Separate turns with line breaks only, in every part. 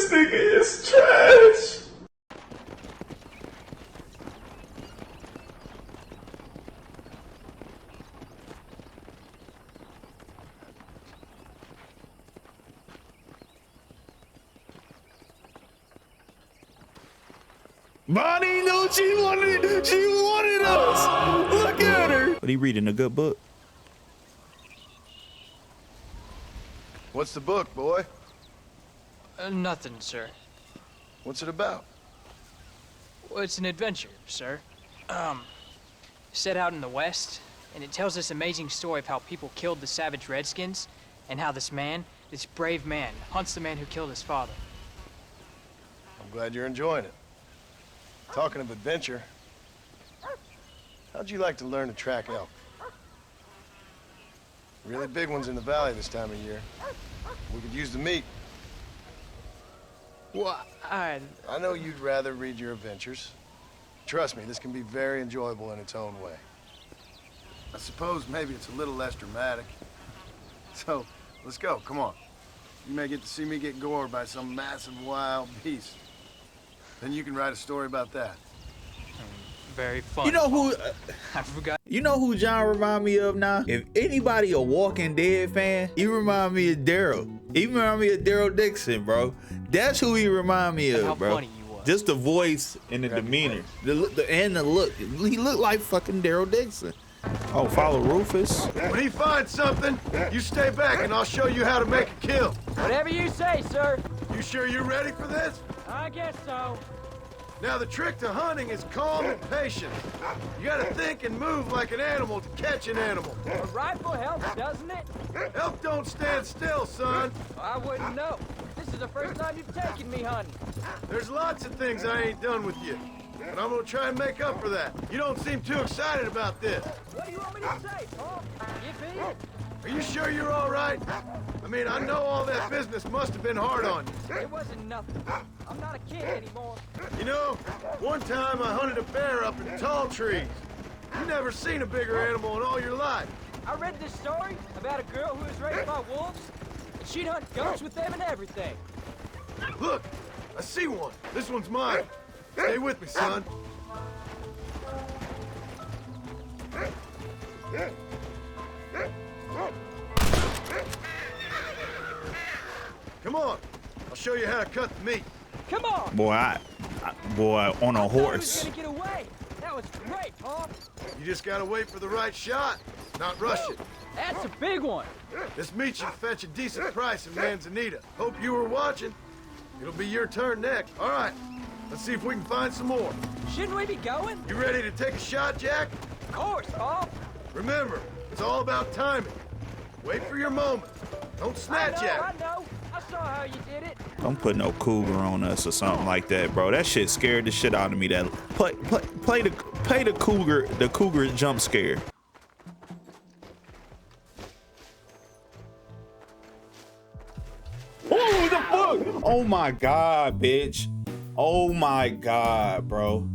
This nigga is trash.
Bonnie, no, she wanted us. Look at her. But he reading a good book.
What's the book, boy?
Nothing, sir.
What's it about?
Well, it's an adventure, sir. Set out in the West, and it tells this amazing story of how people killed the savage Redskins, and how this man, this brave man, hunts the man who killed his father.
I'm glad you're enjoying it. Talking of adventure, how'd you like to learn to track elk? Really big ones in the valley this time of year. We could use the meat.
Well,
I know you'd rather read your adventures. Trust me, this can be very enjoyable in its own way. I suppose maybe it's a little less dramatic. So, let's go, come on. You may get to see me get gored by some massive wild beast. Then you can write a story about that.
Very fun.
You know who?
I forgot.
You know who John remind me of now? If anybody a Walking Dead fan, he remind me of Daryl. He remind me of Daryl Dixon, bro. That's who he remind me of,
How
bro.
funny you was.
Just the voice and the demeanor, and the look. He looked like fucking Daryl Dixon. Oh, follow Rufus.
When he finds something, you stay back and I'll show you how to make a kill.
Whatever you say, sir.
You sure you're ready for this?
I guess so.
Now, the trick to hunting is calm and patient. You gotta think and move like an animal to catch an animal.
A rifle helps, doesn't it?
Elk don't stand still, son.
I wouldn't know. This is the first time you've taken me hunting.
There's lots of things I ain't done with you, but I'm gonna try and make up for that. You don't seem too excited about this.
What do you want me to say, Paul? Yippee?
Are you sure you're all right? I mean, I know all that business must have been hard on you.
It wasn't nothing. I'm not a kid anymore.
You know, one time I hunted a bear up in tall trees. You never seen a bigger animal in all your life.
I read this story about a girl who was raised by wolves, and she'd hunt goats with them and everything.
Look, I see one. This one's mine. Stay with me, son. Come on. I'll show you how to cut the meat.
Come on!
Boy, on a
I thought he was
horse.
gonna get away. That was great, Paul.
You just gotta wait for the right shot, not rush it.
That's a big one.
This meat should fetch a decent price in Manzanita. Hope you were watching. It'll be your turn next. All right, let's see if we can find some more.
Shouldn't we be going?
You ready to take a shot, Jack?
Of course, Paul.
Remember, it's all about timing. Wait for your moment. Don't snatch at it.
I know. I saw how you did it.
Don't put no cougar on us or something like that, bro. That shit scared the shit out of me. That play the cougar jump scare. Oh, the fuck! Oh my god, bitch! Oh my god, bro!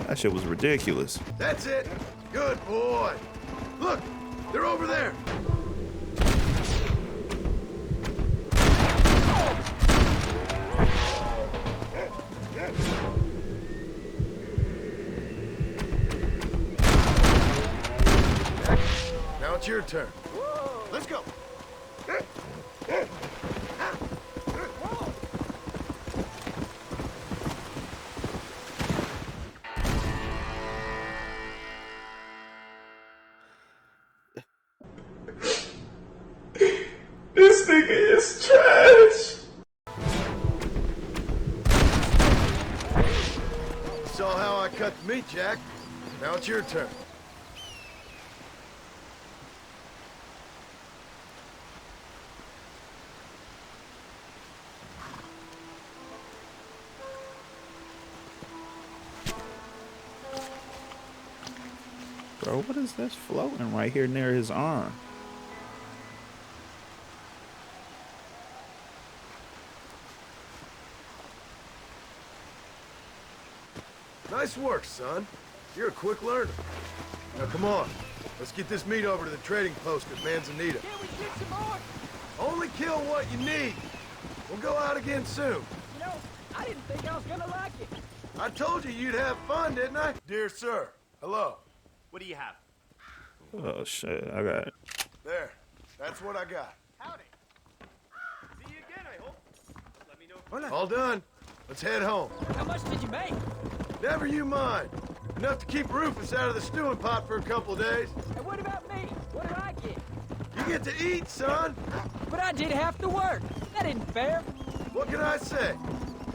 That shit was ridiculous.
That's it. Good boy. Look, they're over there. Now it's your turn. Let's go.
This nigga is trash.
Saw how I cut the meat, Jack. Now it's your turn.
Bro, what is this floating right here near his arm?
Nice work, son. You're a quick learner. Now, come on. Let's get this meat over to the trading post at Manzanita.
Can we get some more?
Only kill what you need. We'll go out again soon.
You know, I didn't think I was gonna like it.
I told you you'd have fun, didn't I? Dear sir, hello.
What do you have?
Oh shit, I got it.
There, that's what I got.
Howdy. See you again, I hope. Let me know.
All done. Let's head home.
How much did you make?
Never you mind. Enough to keep Rufus out of the stewing pot for a couple of days.
And what about me? What did I get?
You get to eat, son.
But I did half the work. That isn't fair.
What can I say?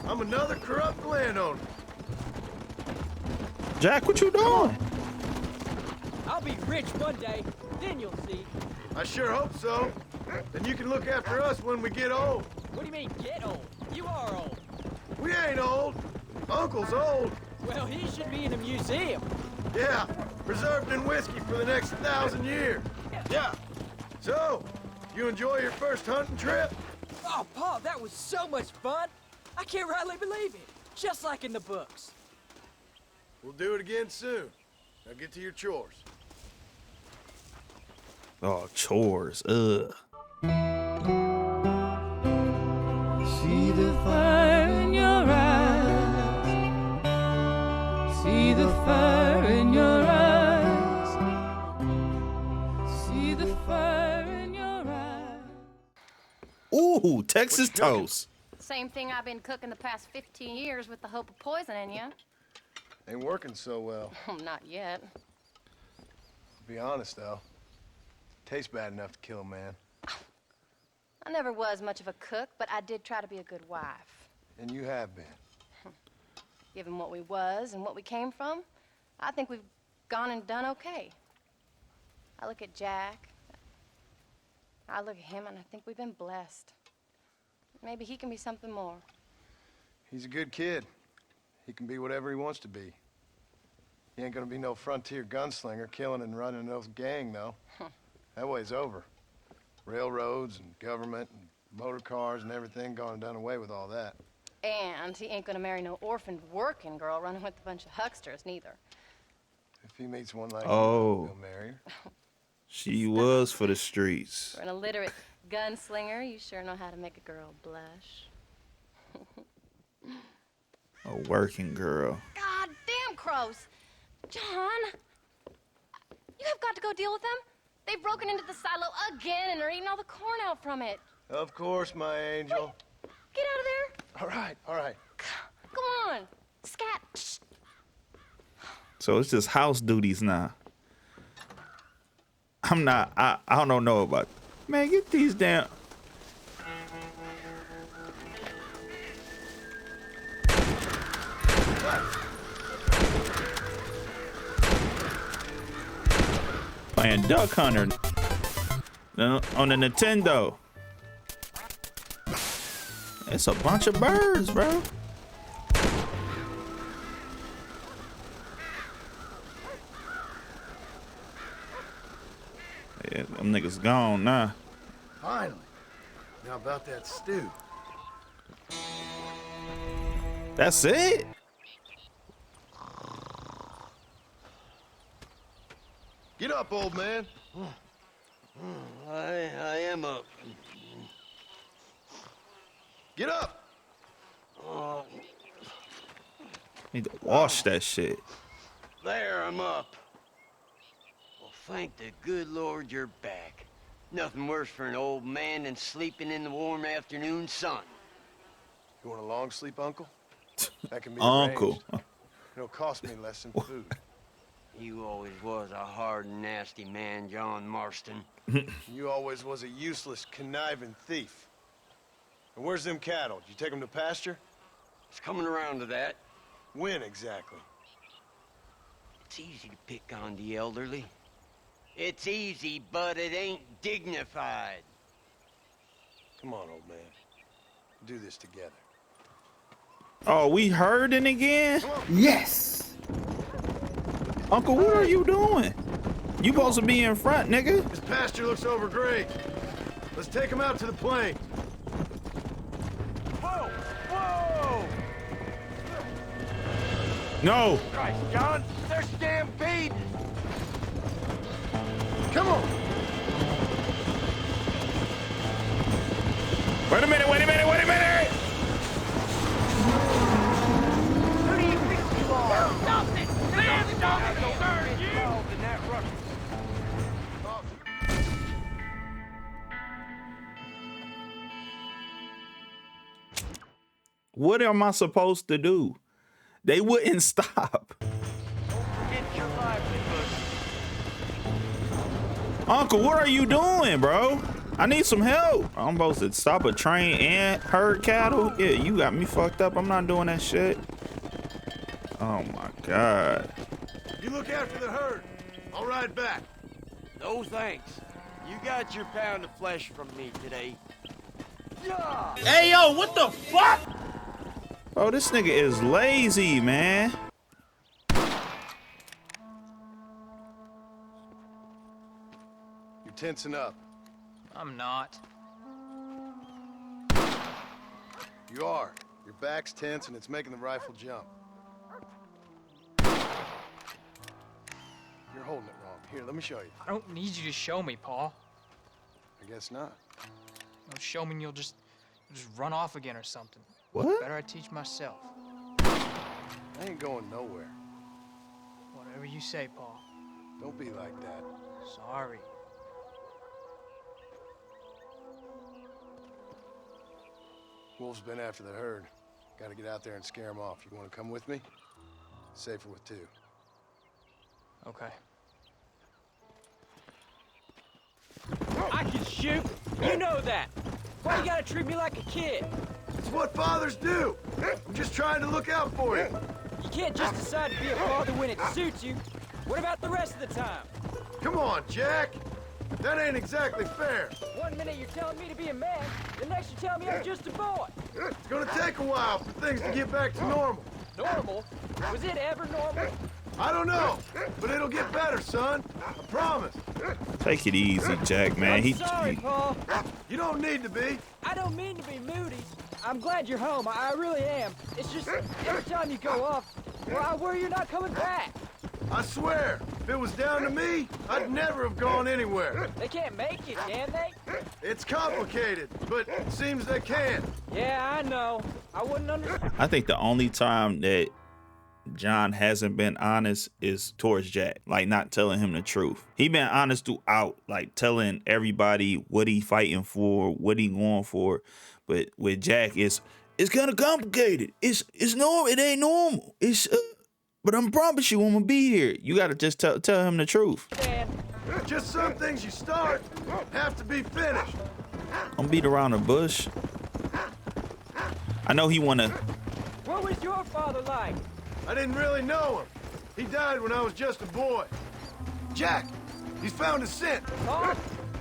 I'm another corrupt landowner.
Jack, what you doing?
I'll be rich one day. Then you'll see.
I sure hope so. Then you can look after us when we get old.
What do you mean, get old? You are old.
We ain't old. Uncle's old.
Well, he should be in a museum.
Yeah, preserved in whiskey for the next 1,000 years. Yeah. So, you enjoy your first hunting trip?
Oh, Paul, that was so much fun. I can't rightly believe it. Just like in the books.
We'll do it again soon. Now get to your chores.
Oh, chores. Ugh.
See the fire in your eyes. See the fire in your eyes. See the fire in your eyes.
Ooh, Texas toast.
Same thing I've been cooking the past 15 years with the hope of poisoning you.
Ain't working so well.
Not yet.
To be honest, though, tastes bad enough to kill a man.
I never was much of a cook, but I did try to be a good wife.
And you have been.
Given what we was and what we came from, I think we've gone and done okay. I look at Jack, I look at him, and I think we've been blessed. Maybe he can be something more.
He's a good kid. He can be whatever he wants to be. He ain't gonna be no frontier gunslinger killing and running no gang, though. That way's over. Railroads and government and motor cars and everything gone and done away with all that.
And he ain't gonna marry no orphaned working girl running with a bunch of hucksters, neither.
If he meets one like
Oh.
you, he'll marry her.
She was for the streets.
For an illiterate gunslinger, you sure know how to make a girl blush.
A working girl.
God damn crows! John! You have got to go deal with them. They've broken into the silo again and are eating all the corn out from it.
Of course, my angel.
Get out of there.
All right, all right.
Come on. Scat. Shh.
So it's just house duties now. I don't know about. Man, get these damn. Playing Duck Hunter on the Nintendo. It's a bunch of birds, bro. Yeah, them niggas gone now.
Finally. Now about that stew.
That's it?
Get up, old man.
I am up.
Get up.
Need to wash that shit.
There, I'm up. Well, thank the good Lord you're back. Nothing worse for an old man than sleeping in the warm afternoon sun.
You want a long sleep, Uncle? That can be
Uncle.
arranged. It'll cost me less than food.
You always was a hard and nasty man, John Marston.
You always was a useless, conniving thief. And where's them cattle? Did you take them to pasture?
It's coming around to that.
When exactly?
It's easy to pick on the elderly. It's easy, but it ain't dignified.
Come on, old man. We'll do this together.
Oh, we herding again?
Yes!
Uncle, what are you doing? You supposed to be in front, nigga.
This pasture looks over great. Let's take them out to the plain.
Whoa! Whoa!
No.
Christ, John, they're stampeding!
Come on!
Wait a minute, wait a minute, wait a minute! What am I supposed to do? They wouldn't stop.
Get your livelihood.
Uncle, what are you doing, bro? I need some help. I'm supposed to stop a train and herd cattle? Yeah, you got me fucked up. I'm not doing that shit. Oh my God.
You look after the herd. I'll ride back.
No thanks. You got your pound of flesh from me today.
Hey, yo, what the fuck?
Oh, this nigga is lazy, man.
You're tensing up.
I'm not.
You are. Your back's tense and it's making the rifle jump. You're holding it wrong. Here, let me show you.
I don't need you to show me, Paul.
I guess not.
No, show me and you'll just run off again or something.
What?
Better I teach myself.
I ain't going nowhere.
Whatever you say, Paul.
Don't be like that.
Sorry.
Wolf's been after the herd. Gotta get out there and scare him off. You wanna come with me? Safer with two.
Okay.
I can shoot. You know that. Why you gotta treat me like a kid?
It's what fathers do. I'm just trying to look out for you.
You can't just decide to be a father when it suits you. What about the rest of the time?
Come on, Jack. That ain't exactly fair.
1 minute you're telling me to be a man, the next you're telling me I'm just a boy.
It's gonna take a while for things to get back to normal.
Normal? Was it ever normal?
I don't know, but it'll get better, son. I promise.
Take it easy, Jack, man.
I'm sorry, Paul.
You don't need to be.
I don't mean to be moody. I'm glad you're home. I really am. It's just every time you go off, well, I worry you're not coming back.
I swear, if it was down to me, I'd never have gone anywhere.
They can't make it, can they?
It's complicated, but it seems they can.
Yeah, I know. I wouldn't understand.
I think the only time that John hasn't been honest is towards Jack, like not telling him the truth. He been honest throughout, like telling everybody what he fighting for, what he going for. But with Jack, it's kind of complicated. It's normal. It ain't normal. But I promise you, I'm gonna be here. You gotta just tell him the truth.
Just some things you start have to be finished.
Don't beat around the bush. I know he wanna.
What was your father like?
I didn't really know him. He died when I was just a boy. Jack, he's found a scent.
Paul,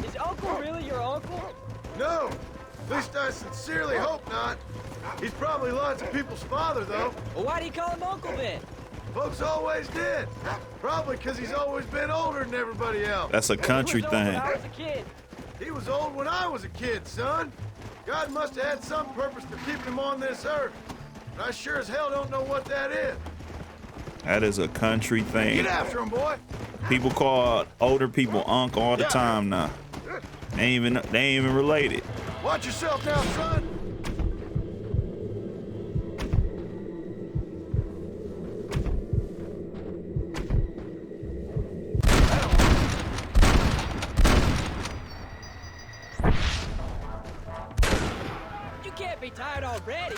is Uncle really your uncle?
No, at least I sincerely hope not. He's probably lots of people's father, though.
Well, why do you call him Uncle then?
Folks always did. Probably because he's always been older than everybody else.
That's a country
He was old
thing.
when I was a kid.
He was old when I was a kid, son. God must have had some purpose for keeping him on this earth. But I sure as hell don't know what that is.
That is a country thing.
Get after him, boy.
People call older people uncle all the time now. They ain't even related.
Watch yourself now, son.
You can't be tired already.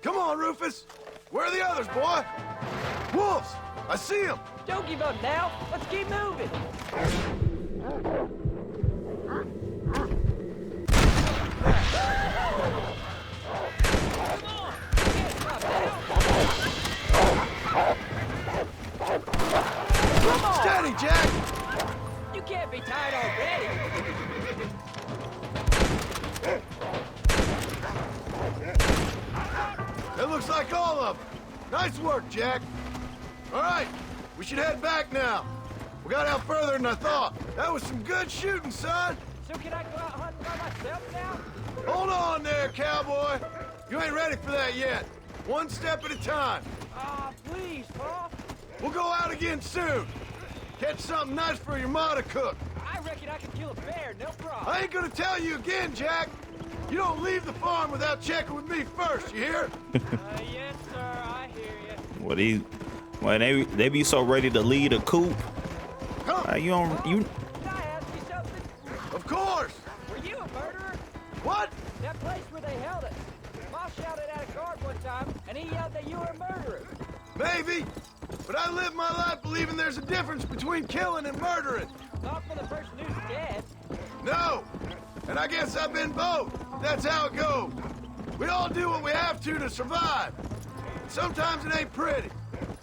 Come on, Rufus. Where are the others, boy? Wolves! I see them!
Don't give up now. Let's keep moving.
Come on! Steady, Jack!
You can't be tired already.
That looks like all of them. Nice work, Jack. All right, we should head back now. We got out further than I thought. That was some good shooting, son.
So can I go out hunting by myself now?
Hold on there, cowboy. You ain't ready for that yet. One step at a time.
Ah, please, Paul.
We'll go out again soon. Catch something nice for your ma to cook.
I reckon I can kill a bear, no problem.
I ain't gonna tell you again, Jack. You don't leave the farm without checking with me first, you hear?
Yes, sir, I hear you.
Well, they be so ready to lead a coup.
Come.
You don't you.
Can I ask you something?
Of course.
Were you a murderer?
What?
That place where they held us. Ma shouted at a guard one time, and he yelled that you were a murderer.
Maybe, but I live my life believing there's a difference between killing and murdering.
Not for the person who's dead.
No, and I guess I've been both. That's how it goes. We all do what we have to survive. And sometimes it ain't pretty.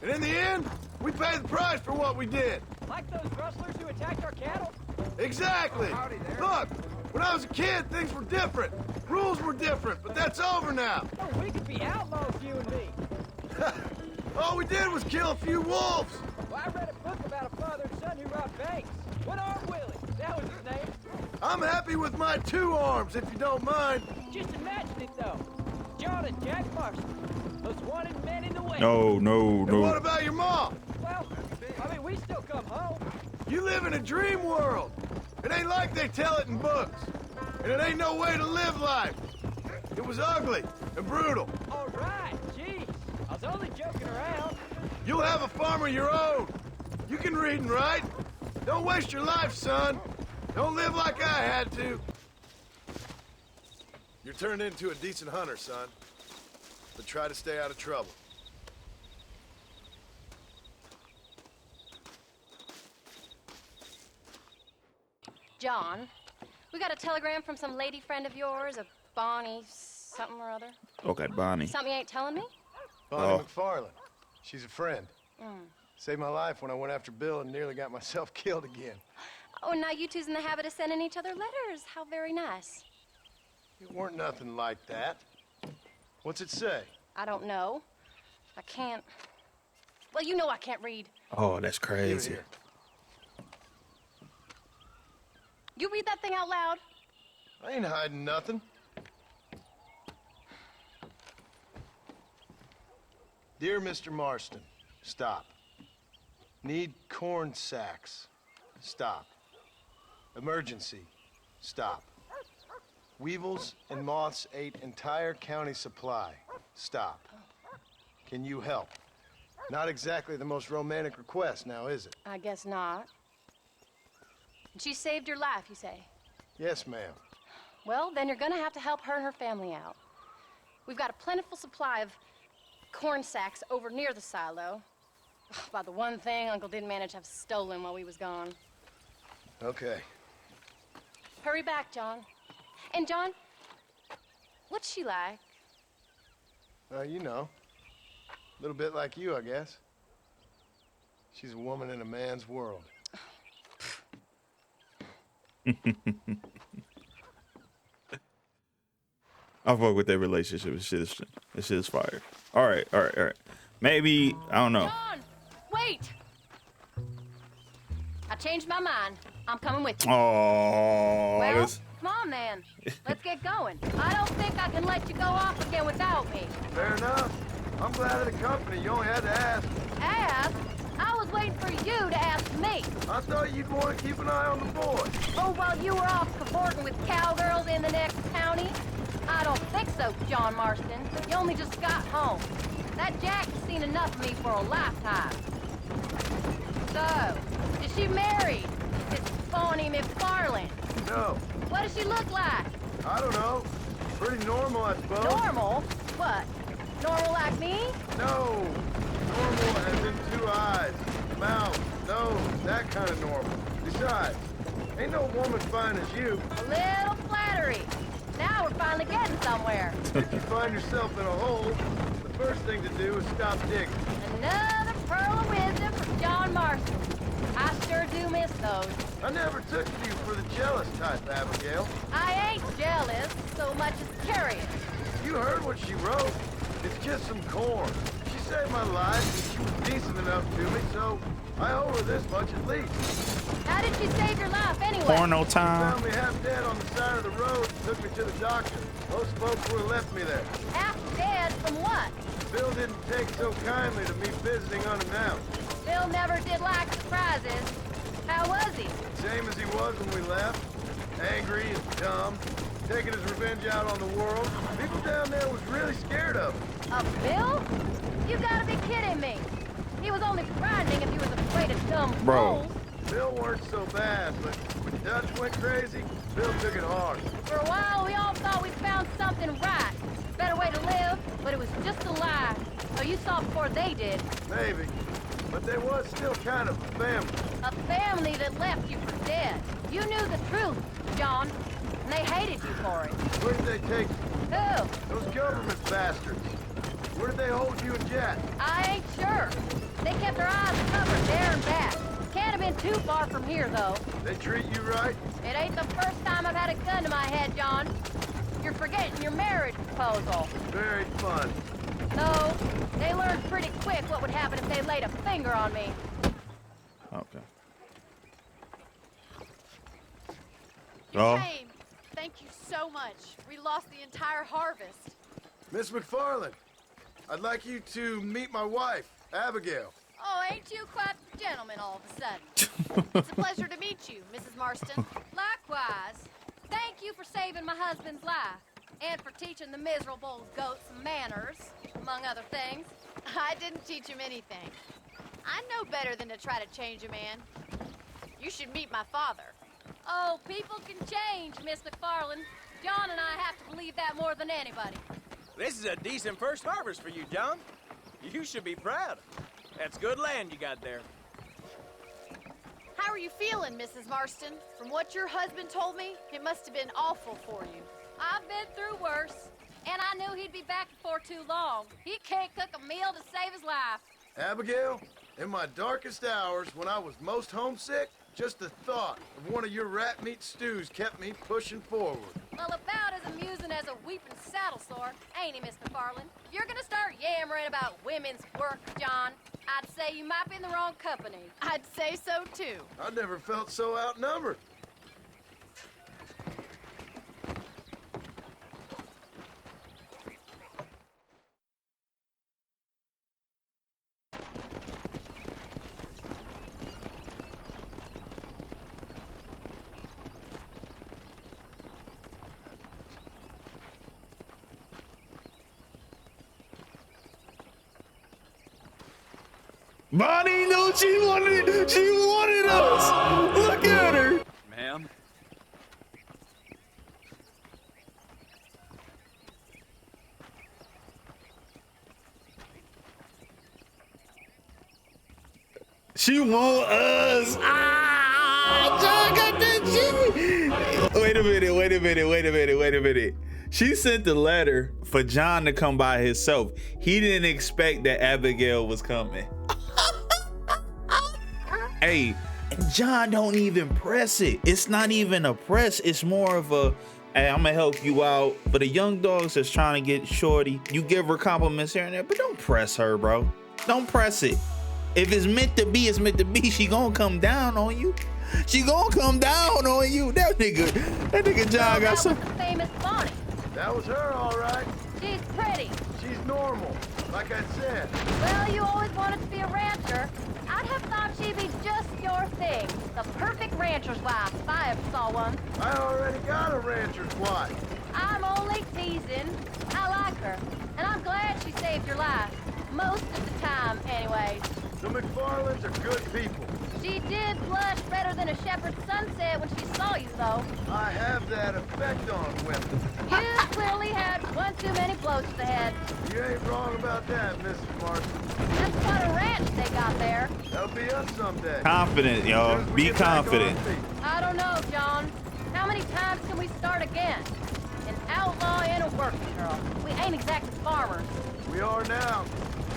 And in the end, we pay the price for what we did.
Like those rustlers who attacked our cattle?
Exactly. Look, when I was a kid, things were different. Rules were different, but that's over now.
Oh, we could be outlaws, you and me.
All we did was kill a few wolves.
Well, I read a book about a father and son who robbed banks. One-armed Willie, that was his name.
I'm happy with my 2 arms, if you don't mind.
Just imagine it, though. John and Jack Marston, those wanted men in the West.
No.
And what about your mom?
Well, I mean, we still come home.
You live in a dream world. It ain't like they tell it in books. And it ain't no way to live life. It was ugly and brutal.
All right, jeez. I was only joking around.
You'll have a farm of your own. You can read and write. Don't waste your life, son. Don't live like I had to. You're turned into a decent hunter, son. But try to stay out of trouble.
John, we got a telegram from some lady friend of yours, a Bonnie something or other.
Okay, Bonnie.
Something you ain't telling me?
Bonnie McFarland. She's a friend. Saved my life when I went after Bill and nearly got myself killed again.
Oh, now you two's in the habit of sending each other letters. How very nice.
It weren't nothing like that. What's it say?
I don't know. I can't... Well, you know I can't read.
Oh, that's
Give it
crazy.
here.
You read that thing out loud?
I ain't hiding nothing. Dear Mr. Marston, stop. Need corn sacks. Stop. Emergency. Stop. Weevils and moths ate entire county supply. Stop. Can you help? Not exactly the most romantic request now, is it?
I guess not. She saved your life, you say?
Yes, ma'am.
Well, then you're gonna have to help her and her family out. We've got a plentiful supply of corn sacks over near the silo. About the one thing Uncle didn't manage to have stolen while we was gone.
Okay.
Hurry back, John. And John, what's she like?
You know. A little bit like you, I guess. She's a woman in a man's world.
I fuck with their relationship. This shit is fire. All right. Maybe, I don't know.
John, wait! I changed my mind. I'm coming with you.
Oh,
Well, come on then. Let's get going. I don't think I can let you go off again without me.
Fair enough. I'm glad of the company. You only had to ask.
Ask? I was waiting for you to ask me.
I thought you'd want to keep an eye on the boy.
Oh, while you were off cavorting with cowgirls in the next county? I don't think so, John Marston. You only just got home. That Jack has seen enough of me for a lifetime. So, is she married? This Bonnie McFarland?
No.
What does she look like?
I don't know. Pretty normal, I suppose.
Normal? What? Normal like me?
No. Normal as in 2 eyes, mouth, nose, that kind of normal. Besides, ain't no woman fine as you.
A little flattery. Now we're finally getting somewhere.
If you find yourself in a hole, the first thing to do is stop digging.
Another pearl of wisdom from John Marston. I sure do miss those.
I never took you for the jealous type, Abigail.
I ain't jealous so much as curious.
You heard what she wrote. It's just some corn. She saved my life, and she was decent enough to me, so I owe her this much at least.
How did she save your life anyway?
Porno
She
time.
found me half dead on the side of the road and took me to the doctor. Most folks would have left me there.
Half dead from what?
Bill didn't take so kindly to me visiting unannounced.
Bill never did like surprises. How was he?
Same as he was when we left. Angry and dumb. Taking his revenge out on the world. People down there was really scared of him.
Of Bill? You gotta be kidding me. He was only frightening if he was afraid of dumb
Bro.
fools.
Bill weren't so bad, but when Dutch went crazy, Bill took it hard.
For a while, we all thought we'd found something right. Better way to live. But it was just a lie. So you saw before they did.
Maybe. But they was still kind of a family.
A family that left you for dead. You knew the truth, John. And they hated you for it.
Where did they take you?
Who?
Those government bastards. Where did they hold you and Jack?
I ain't sure. They kept their eyes covered there and back. Can't have been too far from here, though.
They treat you right?
It ain't the first time I've had a gun to my head, John. You're forgetting your marriage proposal.
Very fun.
No, they learned pretty quick what would happen if they laid a finger on me.
Okay.
Came. Thank you so much. We lost the entire harvest.
Miss McFarland, I'd like you to meet my wife, Abigail.
Oh, ain't you quite the gentleman all of a sudden? It's a pleasure to meet you, Mrs. Marston.
Likewise. Thank you for saving my husband's life. And for teaching the miserable goats manners, among other things.
I didn't teach him anything. I know better than to try to change a man. You should meet my father.
Oh, people can change, Miss McFarland. John and I have to believe that more than anybody.
This is a decent first harvest for you, John. You should be proud. That's good land you got there.
How are you feeling, Mrs. Marston? From what your husband told me, it must have been awful for you.
I've been through worse, and I knew he'd be back before too long. He can't cook a meal to save his life.
Abigail, in my darkest hours when I was most homesick, just the thought of one of your rat meat stews kept me pushing forward.
Well, about as amusing as a weeping saddle sore, ain't he, Miss McFarland? If you're gonna start yammering about women's work, John, I'd say you might be in the wrong company.
I'd say so, too.
I never felt so outnumbered.
Bonnie, no, she wanted us. Look at her.
Ma'am?
She want us. John got that shit. Wait a minute. She sent the letter for John to come by himself. He didn't expect that Abigail was coming. Hey, John don't even press it. It's not even a press. It's more of a, hey, I'm gonna help you out. For the young dogs that's trying to get shorty, you give her compliments here and there, but don't press her, bro. Don't press it. If it's meant to be, it's meant to be. She gonna come down on you. She gonna come down on you. That nigga John got some.
The famous Bonnie.
That was her, all right.
She's pretty.
She's normal, like I said.
Well, you always wanted to be a rancher. I'd have thought she'd be just your thing. The perfect rancher's wife, if I ever saw one.
I already got a rancher's wife.
I'm only teasing. I like her, and I'm glad she saved your life. Most of the time, anyways.
The McFarlands are good people.
She did blush better than a shepherd's sunset when she saw you, though.
I have that effect on women.
You clearly had one too many blows to the head.
You ain't wrong about that, Mrs. Marston.
That's quite a ranch they got there.
That'll be us someday.
Confident, y'all. Be confident.
I don't know, John. How many times can we start again? An outlaw and a working girl. We ain't exactly farmers.
We are now.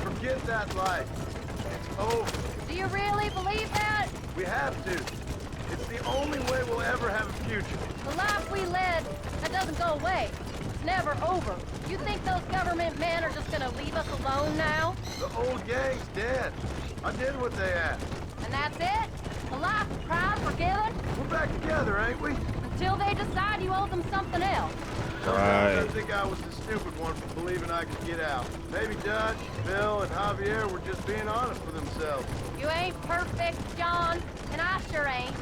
Forget that life. It's over.
Do you really believe that?
We have to. It's the only way we'll ever have a future.
The life we led, that doesn't go away. It's never over. You think those government men are just gonna leave us alone now?
The old gang's dead. I did what they asked.
And that's it? A life of pride forgiven?
We're back together, ain't we?
Until they decide you owe them something else.
Sometimes I think I was the stupid one for believing I could get out. Maybe Dutch, Bill, and Javier were just being honest with themselves.
You ain't perfect, John, and I sure ain't.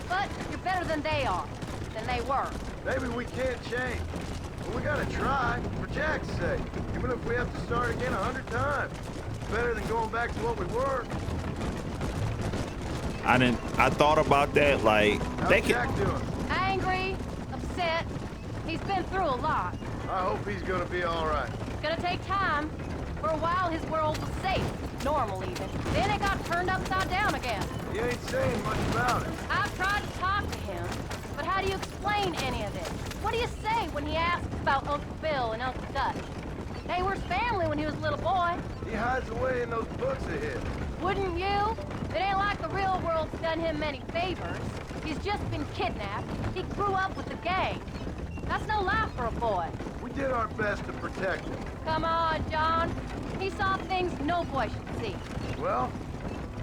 But you're better than they are, than they were.
Maybe we can't change. But we gotta try, for Jack's sake. Even if we have to start again 100 times. It's better than going back to what we were.
I thought about that, like,
How's Jack doing?
Angry, upset. He's been through a lot.
I hope he's gonna be all right.
It's gonna take time. For a while, his world was safe, normal even. Then it got turned upside down again.
He ain't saying much about it.
I've tried to talk to him, but how do you explain any of this? What do you say when he asks about Uncle Bill and Uncle Dutch? They were his family when he was a little boy.
He hides away in those books of his.
Wouldn't you? It ain't like the real world's done him many favors. He's just been kidnapped. He grew up with the gang. That's no life for a boy.
We did our best to protect him.
Come on, John. He saw things no boy should see.
Well,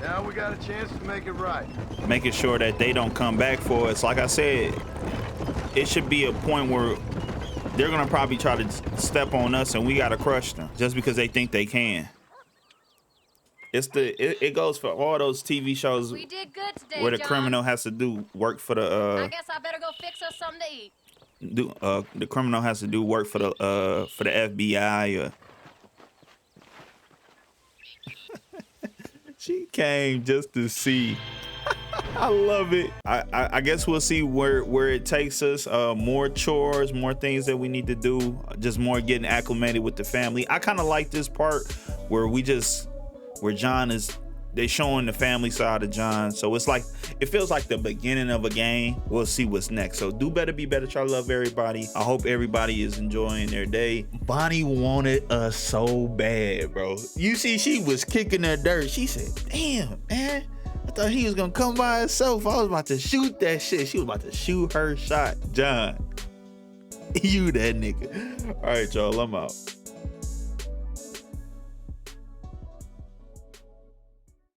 now we got a chance to make it right.
Making sure that they don't come back for us. Like I said, it should be a point where they're gonna probably try to step on us and we gotta crush them just because they think they can. It goes for all those TV shows
We did good today,
where the
John.
criminal has to do work for
I
the
guess I better go fix us something to eat.
the criminal has to do work for the FBI or she came just to see. I love it. I guess we'll see where it takes us. More chores, more things that we need to do, just more getting acclimated with the family. I kind of like this part where John is, they showing the family side of John. So it's like, it feels like the beginning of a game. We'll see what's next. So do better, be better, try to love everybody. I hope everybody is enjoying their day. Bonnie wanted us so bad, bro. You see, she was kicking the dirt. She said, damn, man, I thought he was gonna come by himself. I was about to shoot that shit. She was about to shoot her shot. John, you that nigga. All right, y'all, I'm out.